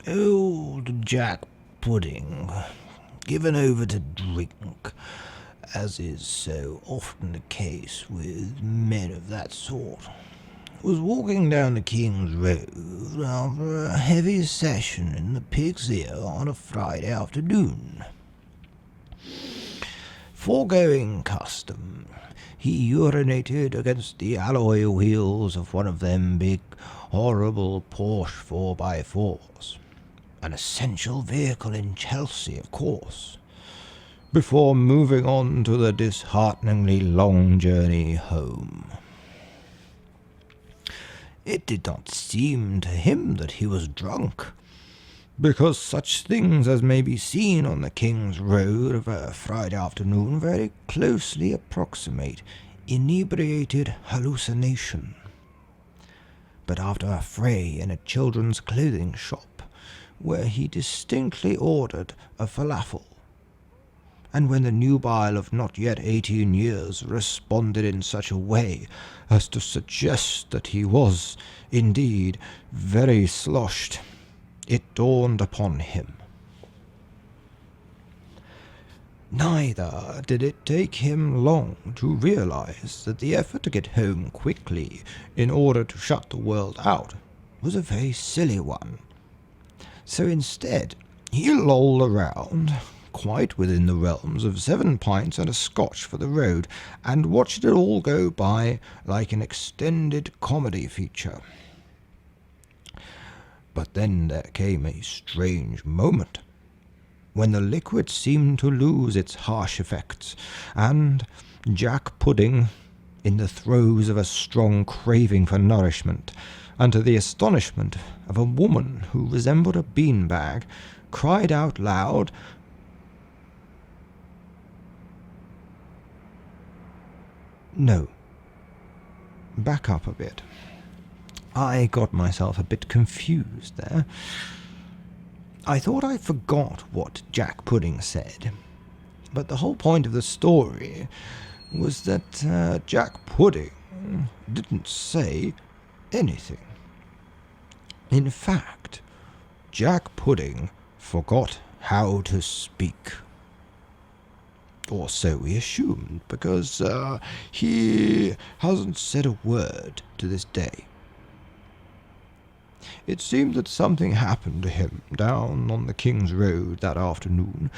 Old Jack Pudding, given over to drink, as is so often the case with men of that sort, was walking down the King's Road after a heavy session in the Pig's Ear on a Friday afternoon. Foregoing custom, he urinated against the alloy wheels of one of them big, horrible Porsche 4x4s, an essential vehicle in Chelsea, of course, before moving on to the dishearteningly long journey home. It did not seem to him that he was drunk, because such things as may be seen on the King's Road of a Friday afternoon very closely approximate inebriated hallucination. But after a fray in a children's clothing shop, where he distinctly ordered a falafel, and when the nubile of not yet 18 years responded in such a way as to suggest that he was, indeed, very sloshed, it dawned upon him. Neither did it take him long to realize that the effort to get home quickly in order to shut the world out was a very silly one. So instead, he lolled around, quite within the realms of 7 pints and a Scotch for the road, and watched it all go by like an extended comedy feature. But then there came a strange moment, when the liquid seemed to lose its harsh effects, and Jack Pudding, in the throes of a strong craving for nourishment, and to the astonishment of a woman who resembled a bean-bag, cried out loud, "No. Back up a bit. I got myself a bit confused there. I thought I forgot what Jack Pudding said, but the whole point of the story was that Jack Pudding didn't say anything. In fact, Jack Pudding forgot how to speak. Or so we assumed, because he hasn't said a word to this day. It seemed that something happened to him down on the King's Road that afternoon.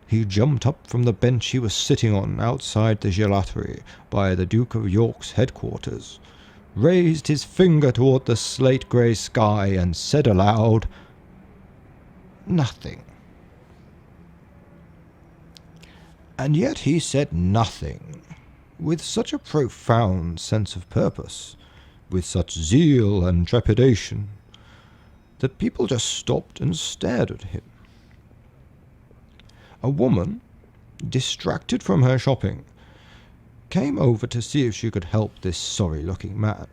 He jumped up from the bench he was sitting on outside the gelaterie by the Duke of York's headquarters, raised his finger toward the slate-grey sky, and said aloud, "Nothing." And yet he said nothing, with such a profound sense of purpose, with such zeal and trepidation, that people just stopped and stared at him. A woman, distracted from her shopping, came over to see if she could help this sorry-looking man,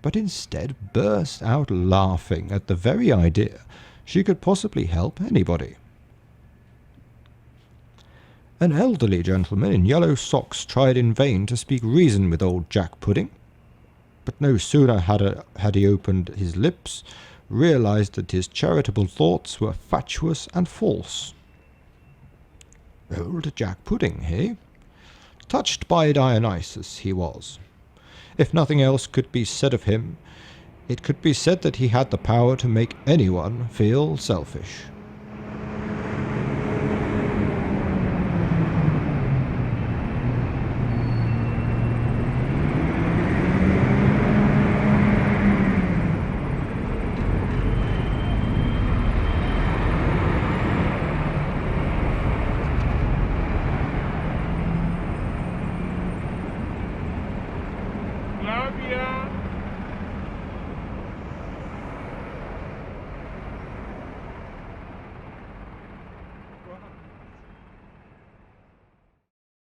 but instead burst out laughing at the very idea she could possibly help anybody. An elderly gentleman in yellow socks tried in vain to speak reason with old Jack Pudding, but no sooner had he opened his lips, realized that his charitable thoughts were fatuous and false. Old Jack Pudding, eh? Touched by Dionysus he was. If nothing else could be said of him, it could be said that he had the power to make anyone feel selfish. Claudia!